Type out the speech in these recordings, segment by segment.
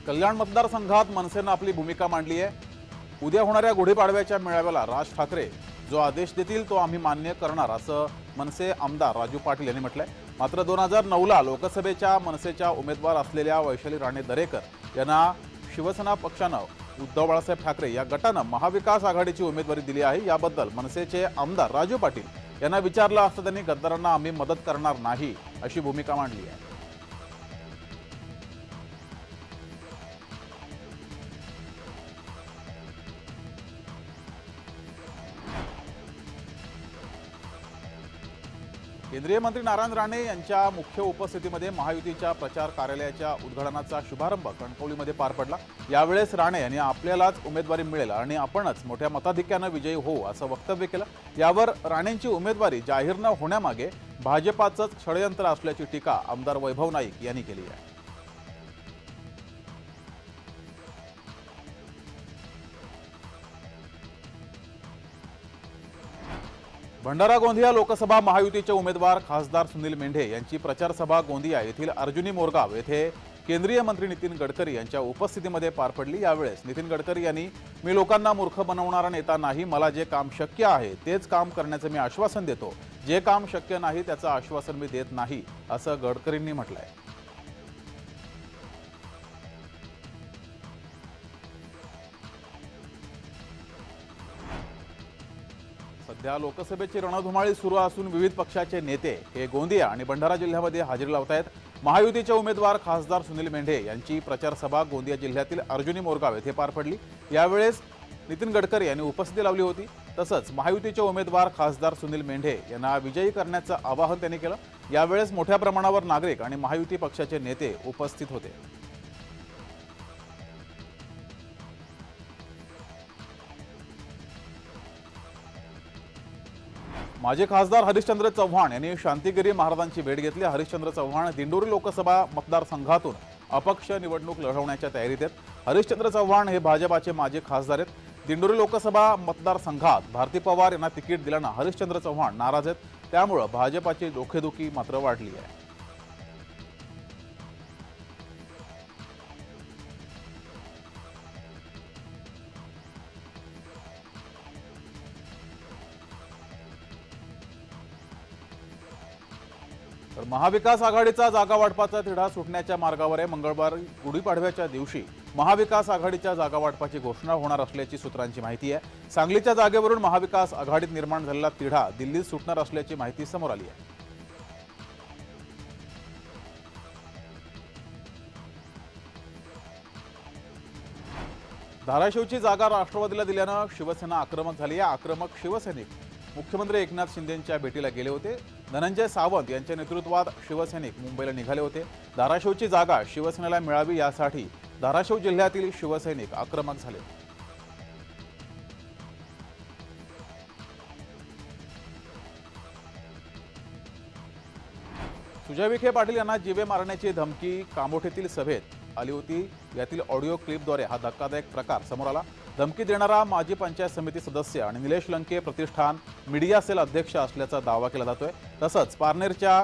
कल्याण मतदारसंघात मनसेनं आपली भूमिका मांडली आहे। उद्या होणाऱ्या गुढीपाडव्याच्या मेळाव्याला राज ठाकरे जो आदेश देतील तो आम्ही मान्य करणार असं मनसे आमदार राजू पाटील यांनी म्हटलंय। मात्र 2009ला लोकसभेच्या मनसेच्या उमेदवार असलेल्या वैशाली राणे दरेकर यांना शिवसेना पक्षानं उद्धव बाळासाहेब ठाकरे या गटानं महाविकास आघाडीची उमेदवारी दिली आहे। याबद्दल मनसेचे आमदार राजू पाटील यांना विचारलं असता त्यांनी गद्दारांना आम्ही मदत करणार नाही अशी भूमिका मांडली आहे। केंद्रीय मंत्री नारायण राणे यांच्या मुख्य उपस्थितीमध्ये महायुतीच्या प्रचार कार्यालयाच्या उद्घाटनाचा शुभारंभ कणकवलीमध्ये पार पडला। यावेळेस राणे यांनी आपल्यालाच उमेदवारी मिळेल आणि आपणच मोठ्या मताधिक्याने विजयी होऊ असं वक्तव्य केलं। यावर राणेंची उमेदवारी जाहीर न होण्यामागे भाजपाचंच षडयंत्र असल्याची टीका आमदार वैभव नाईक यांनी केली आहे। भंडारा गोंदिया लोकसभा महायुतीचे उमेदवार खासदार सुनील मेंढे यांची प्रचार सभा गोंदिया येथील अर्जुनी मोरगाव येथे केंद्रीय मंत्री नितीन गडकरी यांच्या उपस्थितीमध्ये पार पडली। यावेळेस नितीन गडकरी यांनी मी लोकांना मूर्ख बनवणारा नेता नाही, मला जे काम शक्य आहे तेच काम करण्याचं मी आश्वासन देतो, जे काम शक्य नाही त्याचं आश्वासन मी देत नाही असं गडकरींनी म्हटलंय। सध्या लोकसभेची रणधुमाळी सुरू असून विविध पक्षाचे नेते हे गोंदिया आणि भंडारा जिल्ह्यामध्ये हजेरी लावत आहेत। महायुतीचे उमेदवार खासदार सुनील मेंढे यांची प्रचार सभा गोंदिया जिल्ह्यातील अर्जुनी मोरगाव येथे पार पडली। यावेळेस नितीन गडकरी यांनी उपस्थिती लावली होती। तसंच महायुतीचे उमेदवार खासदार सुनील मेंढे यांना विजयी करण्याचं आवाहन त्यांनी केलं। यावेळेस मोठ्या प्रमाणावर नागरिक आणि महायुती पक्षाचे नेते उपस्थित होते। माजी खासदार हरिश्चंद्र चव्हाण यांनी शांतिगिरी महाराजांची भेट घेतली। हरिश्चंद्र चव्हाण दिंडोरी लोकसभा मतदारसंघातून अपक्ष निवडणूक लढवण्याच्या तयारीत आहेत। हरिश्चंद्र चव्हाण हे भाजपाचे माजी खासदार आहेत। दिंडोरी लोकसभा मतदारसंघात भारती पवार यांना तिकीट दिल्यानं हरिश्चंद्र चव्हाण नाराज आहेत। त्यामुळे भाजपाची डोकेदुखी मात्र वाढली आहे। तर महाविकास आघाडीचा जागा वाटपाचा तिढा सुटण्याच्या मार्गावर आहे। मंगळवारी गुढीपाडव्याच्या दिवशी महाविकास आघाडीच्या जागा वाटपाची घोषणा होणार असल्याची सूत्रांची माहिती आहे। सांगलीच्या जागेवरून महाविकास आघाडीत निर्माण झालेला तिढा दिल्लीत सुटणार असल्याची माहिती समोर आली आहे। धाराशिवची जागा राष्ट्रवादीला दिल्यानं शिवसेना आक्रमक झाली आहे। आक्रमक शिवसैनिक मुख्यमंत्री एकनाथ शिंदेंच्या भेटीला गेले होते। धनंजय सावंत यांच्या नेतृत्वात शिवसैनिक मुंबईला निघाले होते। धाराशिवची जागा शिवसेनेला मिळावी यासाठी धाराशिव जिल्ह्यातील शिवसैनिक आक्रमक झाले। सुजय विखे पाटील यांना जीवे मारण्याची धमकी कामोठीतील सभेत आली होती। यातील ऑडिओ क्लिपद्वारे हा धक्कादायक प्रकार समोर आला। धमकी देणारा माजी पंचायत समिती सदस्य आणि निलेश लंके प्रतिष्ठान मीडिया सेल अध्यक्ष असल्याचा दावा केला जातोय। तसंच पारनेरच्या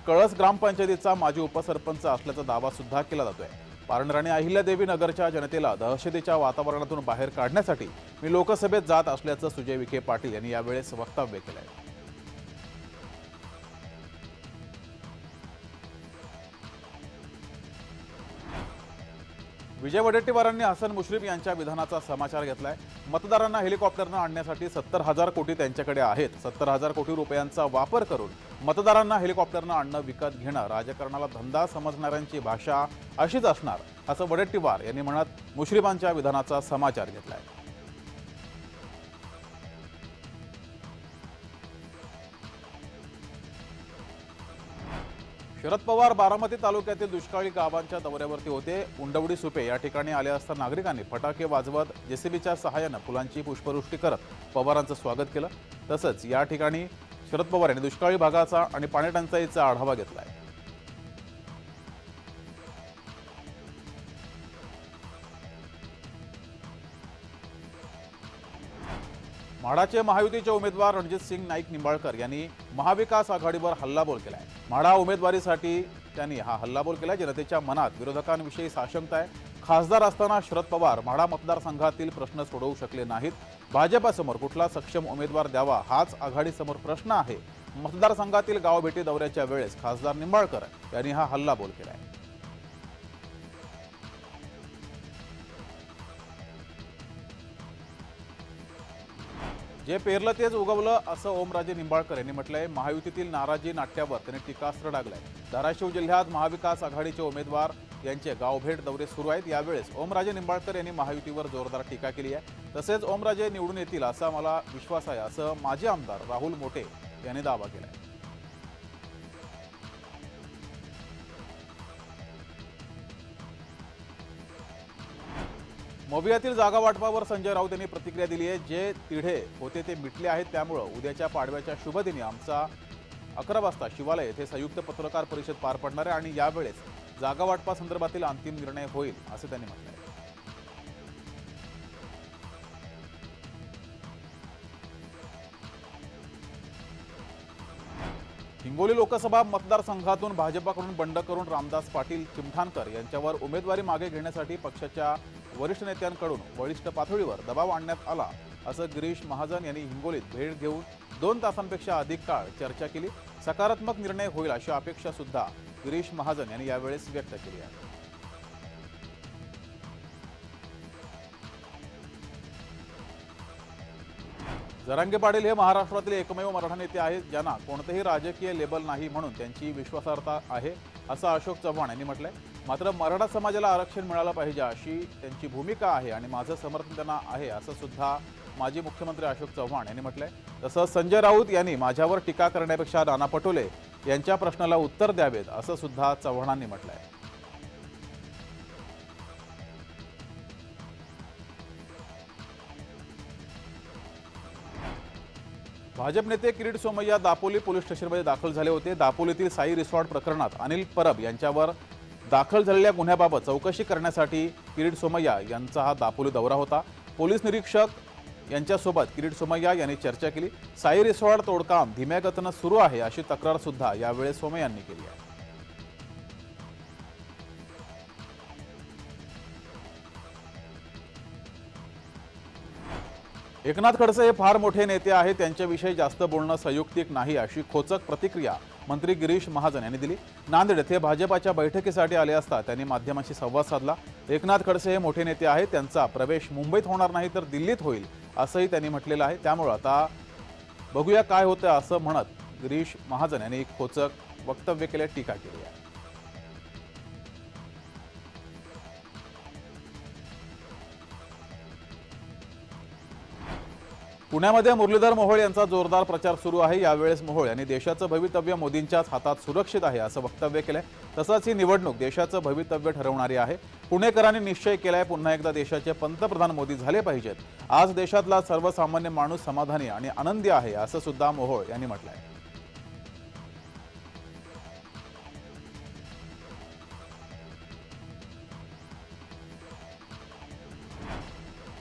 कळस ग्रामपंचायतीचा माजी उपसरपंच असल्याचा दावा सुद्धा केला जातोय। पारनेर आणि अहिल्यादेवी नगरच्या जनतेला दहशतीच्या वातावरणातून बाहेर काढण्यासाठी मी लोकसभेत जात असल्याचं सुजय विखे पाटील यांनी यावेळेस वक्तव्य केलंय। विजय वडेट्टीवारांनी हसन मुश्रीफ यांच्या विधानाचा समाचार घेतलाय। मतदारांना हेलिकॉप्टरनं आणण्यासाठी 70,000 कोटी त्यांच्याकडे आहेत। 70,000 कोटी रुपयांचा वापर करून मतदारांना हेलिकॉप्टरनं आणणं विकत घेणं राजकारणाला धंदा समजणाऱ्यांची भाषा अशीच असणार असं वडेट्टीवार यांनी म्हणत मुश्रीफांच्या विधानाचा समाचार घेतलाय। शरद पवार बारामती तालुक्यातील दुष्काळी गावांच्या दौऱ्यावरती होते। उंडवडी सुपे या ठिकाणी आले असता नागरिकांनी फटाके वाजवत जेसीबीच्या सहाय्यानं फुलांची पुष्पवृष्टी करत पवारांचं स्वागत केलं। तसंच या ठिकाणी शरद पवार यांनी दुष्काळी भागाचा आणि पाणीटंचाईचा आढावा घेतलाय। म्हाडाचे महायुतीचे उमेदवार रणजितसिंग नाईक निंबाळकर यांनी महाविकास आघाडीवर हल्लाबोल केलाय। म्हाडा उमेदवारीसाठी त्यांनी हा हल्लाबोल केलाय। जनतेच्या मनात विरोधकांविषयी साशंकता आहे। खासदार असताना शरद पवार म्हाडा मतदारसंघातील प्रश्न सोडवू शकले नाहीत. भाजपासमोर कुठला सक्षम उमेदवार द्यावा हाच आघाडीसमोर प्रश्न आहे. मतदारसंघातील गावभेटी दौऱ्याच्या वेळेस खासदार निंबाळकर यांनी हा हल्लाबोल केलाय. जे पेरलं तेच उगवलं असं ओमराजे निंबाळकर यांनी म्हटलंय. महायुतीतील नाराजी नाट्यावर त्यांनी टीकास्त्र डागलंय. धाराशिव जिल्ह्यात महाविकास आघाडीचे उमेदवार यांचे गावभेट दौरे सुरू आहेत. यावेळेस ओमराजे निंबाळकर यांनी महायुतीवर जोरदार टीका केली आहे. तसेच ओमराजे निवडून येतील असा मला विश्वास आहे असं माजी आमदार राहुल मोटे यांनी दावा केलाय. मोबियातील जागा वाटपावर संजय राऊत यांनी प्रतिक्रिया दिली आहे. जे तिढे होते ते मिटले आहेत. त्यामुळे उद्याच्या पाडव्याच्या शुभदिनी आमचा 11 वाजता शिवालय येथे संयुक्त पत्रकार परिषद पार पडणार आहे आणि यावेळेस जागा वाटपासंदर्भातील अंतिम निर्णय होईल असे त्यांनी म्हटले आहे. हिंगोली लोकसभा मतदारसंघातून भाजपाकडून बंड करून रामदास पाटील चिमठाणकर यांच्यावर उमेदवारी मागे घेण्यासाठी पक्षाच्या वरिष्ठ नेत्यांकडून वरिष्ठ पातळीवर दबाव आणण्यात आला असं गिरीश महाजन यांनी हिंगोलीत भेट घेऊन 2 तासांपेक्षा अधिक काळ चर्चा केली. सकारात्मक निर्णय होईल अशी अपेक्षा सुद्धा गिरीश महाजन यांनी यावेळेस व्यक्त केली आहे. जरांगे पाटील हे महाराष्ट्रातील एकमेव मराठा नेते आहेत ज्यांना कोणतेही राजकीय लेबल नाही म्हणून त्यांची विश्वासार्हता आहे असं अशोक चव्हाण यांनी म्हटलंय. मात्र मराठा समाजाला आरक्षण मिळालं पाहिजे अशी त्यांची भूमिका आहे आणि माझं समर्थन त्यांना आहे असं सुद्धा माजी मुख्यमंत्री अशोक चव्हाण यांनी म्हटलंय. तसंच संजय राऊत यांनी माझ्यावर टीका करण्यापेक्षा नाना पटोले यांच्या प्रश्नाला उत्तर द्यावेत असं सुद्धा चव्हाणांनी म्हटलंय. भाजप नेते किरीट सोमय्या दापोली पोलीस स्टेशनमध्ये दाखल झाले होते. दापोलीतील साई रिसॉर्ट प्रकरणात अनिल परब यांच्यावर दाखल झालेल्या गुन्ह्याबाबत चौकशी करण्यासाठी किरीट सोमय्या यांचा हा दापोली दौरा होता. पोलीस निरीक्षक यांच्यासोबत किरीट सोमय्या यांनी चर्चा केली. साई रिसॉर्ट तोडकाम धीम्या गतीनं सुरू आहे अशी तक्रार सुद्धा यावेळेस सोमय्यांनी केली आहे. एकनाथ खडसे हे फार मोठे नेते आहेत. त्यांच्याविषयी जास्त बोलणं संयुक्तिक नाही अशी खोचक प्रतिक्रिया मंत्री गिरीश महाजन यांनी दिली. नांदेड येथे भाजपाच्या बैठकीसाठी आले असता त्यांनी माध्यमांशी संवाद साधला. एकनाथ खडसे हे मोठे नेते आहेत. त्यांचा प्रवेश मुंबईत होणार नाही तर दिल्लीत होईल असंही त्यांनी म्हटलेलं आहे. त्यामुळे आता बघूया काय होतं असं म्हणत गिरीश महाजन यांनी खोचक वक्तव्य केले, टीका केली आहे. पुण्यामध्ये मुरलीधर मोहोळ यांचा जोरदार प्रचार सुरू आहे. यावेळेस मोहोळ यांनी देशाचं भवितव्य मोदींच्याच हातात सुरक्षित आहे असं वक्तव्य केलंय. तसंच ही निवडणूक देशाचं भवितव्य ठरवणारी आहे. पुणेकरांनी निश्चय केलाय पुन्हा एकदा देशाचे पंतप्रधान मोदी झाले पाहिजेत. आज देशातला सर्वसामान्य माणूस समाधानी आणि आनंदी आहे असं सुद्धा मोहोळ यांनी म्हटलंय.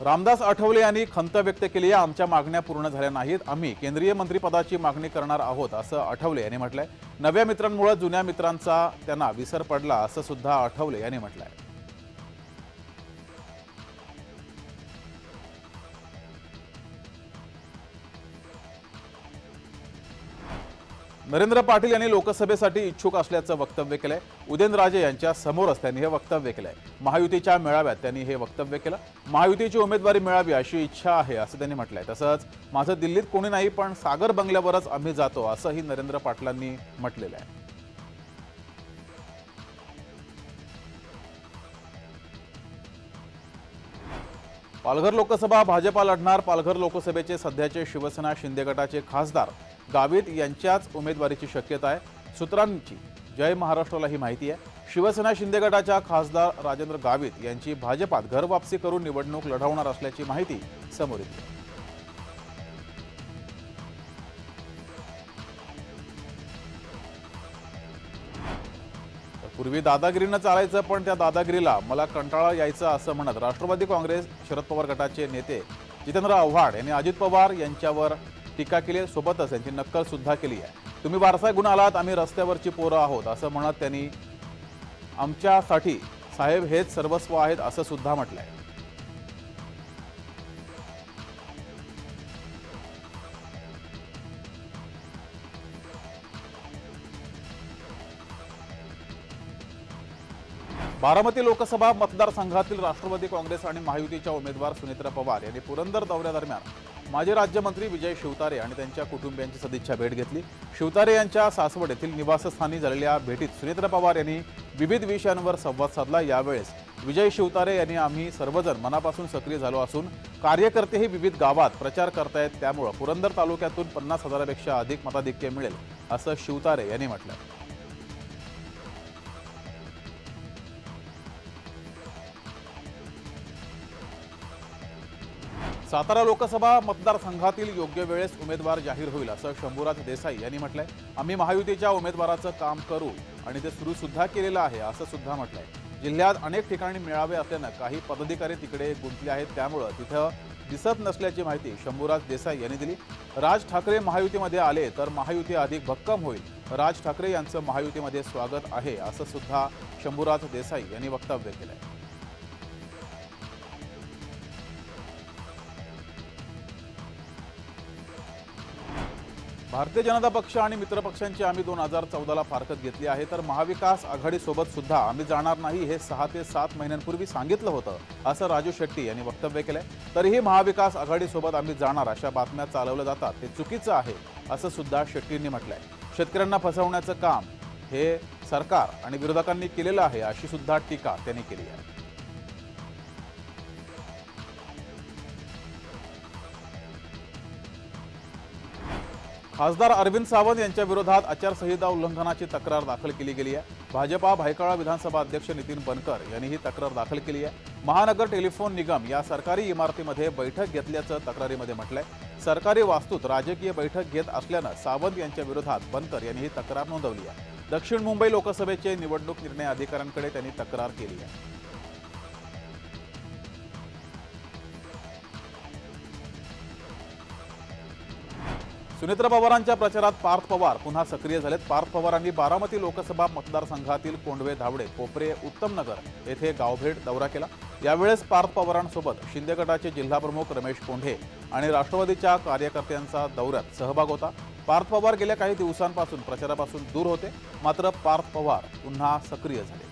रामदास आठवले यांनी खंत व्यक्त केली आहे. आमच्या मागण्या पूर्ण झाल्या नाहीत. आम्ही केंद्रीय मंत्रिपदाची मागणी करणार आहोत असं आठवले यांनी म्हटलंय. नव्या मित्रांमुळे जुन्या मित्रांचा त्यांना विसर पडला असं सुद्धा आठवले यांनी म्हटलंय. नरेंद्र पाटील यांनी लोकसभेसाठी इच्छुक असल्याचं वक्तव्य केलंय. उदयनराजे यांच्या समोरच त्यांनी हे वक्तव्य केलंय. महायुतीच्या मेळाव्यात त्यांनी हे वक्तव्य केलं. महायुतीची उमेदवारी मिळावी अशी इच्छा आहे असं त्यांनी म्हटलंय. तसंच माझं दिल्लीत कोणी नाही पण सागर बंगल्यावरच आम्ही जातो असंही नरेंद्र पाटलांनी म्हटलेलं आहे. पालघर लोकसभा भाजपा लढणार. पालघर लोकसभेचे सध्याचे शिवसेना शिंदे गटाचे खासदार गावित यांच्याच उमेदवारीची शक्यता आहे. सूत्रांची जय महाराष्ट्राला ही माहिती आहे. शिवसेना शिंदे गटाच्या खासदार राजेंद्र गावित यांची भाजपात घर वापसी करून निवडणूक लढवणार असल्याची माहिती समोर येते. पूर्वी दादागिरीनं चालायचं पण त्या दादागिरीला मला कंटाळा यायचा असं म्हणत राष्ट्रवादी काँग्रेस शरद पवार गटाचे नेते जितेंद्र आव्हाड यांनी अजित पवार यांच्यावर टीका केली. सोबतच यांची नक्कल सुद्धा केली आहे. तुम्ही वारसा घेऊन आलात, आम्ही रस्त्यावरची पोरं आहोत असं म्हणत त्यांनी आमच्यासाठी साहेब हेच सर्वस्व आहेत असं सुद्धा म्हटलंय. बारामती लोकसभा मतदारसंघातील राष्ट्रवादी काँग्रेस आणि महायुतीच्या उमेदवार सुनेत्रा पवार यांनी पुरंदर दौऱ्यादरम्यान माजी राज्यमंत्री विजय शिवतारे आणि त्यांच्या कुटुंबियांची सदिच्छा भेट घेतली. शिवतारे यांच्या सासवड येथील निवासस्थानी झालेल्या भेटीत सुनेत्रा पवार यांनी विविध विषयांवर संवाद साधला. यावेळेस विजय शिवतारे यांनी आम्ही सर्वजण मनापासून सक्रिय झालो असून कार्यकर्तेही विविध गावात प्रचार करतायत, त्यामुळे पुरंदर तालुक्यातून 50,000पेक्षा अधिक मताधिक्य मिळेल असं शिवतारे यांनी म्हटलंय. सातारा लोकसभा मतदारसंघातील योग्य वेळेस उमेदवार जाहीर होईल असं शंभूराज देसाई यांनी म्हटलंय. आम्ही महायुतीच्या उमेदवाराचं काम करू आणि ते सुरू सुद्धा केलेलं आहे असं सुद्धा म्हटलंय. जिल्ह्यात अनेक ठिकाणी मेळावे असल्यानं काही पदाधिकारी तिकडे गुंतले आहेत, त्यामुळं तिथं दिसत नसल्याची माहिती शंभूराज देसाई यांनी दिली. राज ठाकरे महायुतीमध्ये आले तर महायुती अधिक भक्कम होईल. राज ठाकरे यांचं महायुतीमध्ये स्वागत आहे असं सुद्धा शंभूराज देसाई यांनी वक्तव्य केलंय. भारतीय जनता पक्ष आणि मित्रपक्षांची आम्ही 2014ला फारकत घेतली आहे, तर महाविकास आघाडीसोबत सुद्धा आम्ही जाणार नाही हे 6 ते 7 महिन्यांपूर्वी सांगितलं होतं असं राजू शेट्टी यांनी वक्तव्य केलंय. तरीही महाविकास आघाडीसोबत आम्ही जाणार अशा बातम्या चालवल्या जातात, ते चुकीचं आहे असं सुद्धा शेट्टींनी म्हटलंय. शेतकऱ्यांना फसवण्याचं काम हे सरकार आणि विरोधकांनी केलेलं आहे अशी सुद्धा टीका त्यांनी केली आहे. खासदार अरविंद सावंत यांच्या विरोधात आचारसंहिता उल्लंघनाची तक्रार दाखल केली गेली आहे. भाजपा भायखळा विधानसभा अध्यक्ष नितीन बनकर यांनी ही तक्रार दाखल केली आहे. महानगर टेलिफोन निगम या सरकारी इमारतीमध्ये बैठक घेतल्याचं तक्रारीमध्ये म्हटलंय. सरकारी वास्तूत राजकीय बैठक घेत असल्यानं सावंत यांच्या विरोधात बनकर यांनी ही तक्रार नोंदवली आहे. दक्षिण मुंबई लोकसभेचे निवडणूक निर्णय अधिकाऱ्यांकडे त्यांनी तक्रार केली आहे. सुनेत्रा पवारांच्या प्रचारात पार्थ पवार पुन्हा सक्रिय झालेत. पार्थ पवारांनी बारामती लोकसभा मतदारसंघातील कोंढवे, धावडे, कोपरे, उत्तमनगर येथे गावभेट दौरा केला. यावेळेस पार्थ पवारांसोबत शिंदे गटाचे जिल्हाप्रमुख रमेश कोंढे आणि राष्ट्रवादीच्या कार्यकर्त्यांचा दौऱ्यात सहभाग होता. पार्थ पवार गेल्या काही दिवसांपासून प्रचारापासून दूर होते, मात्र पार्थ पवार पुन्हा सक्रिय झाले.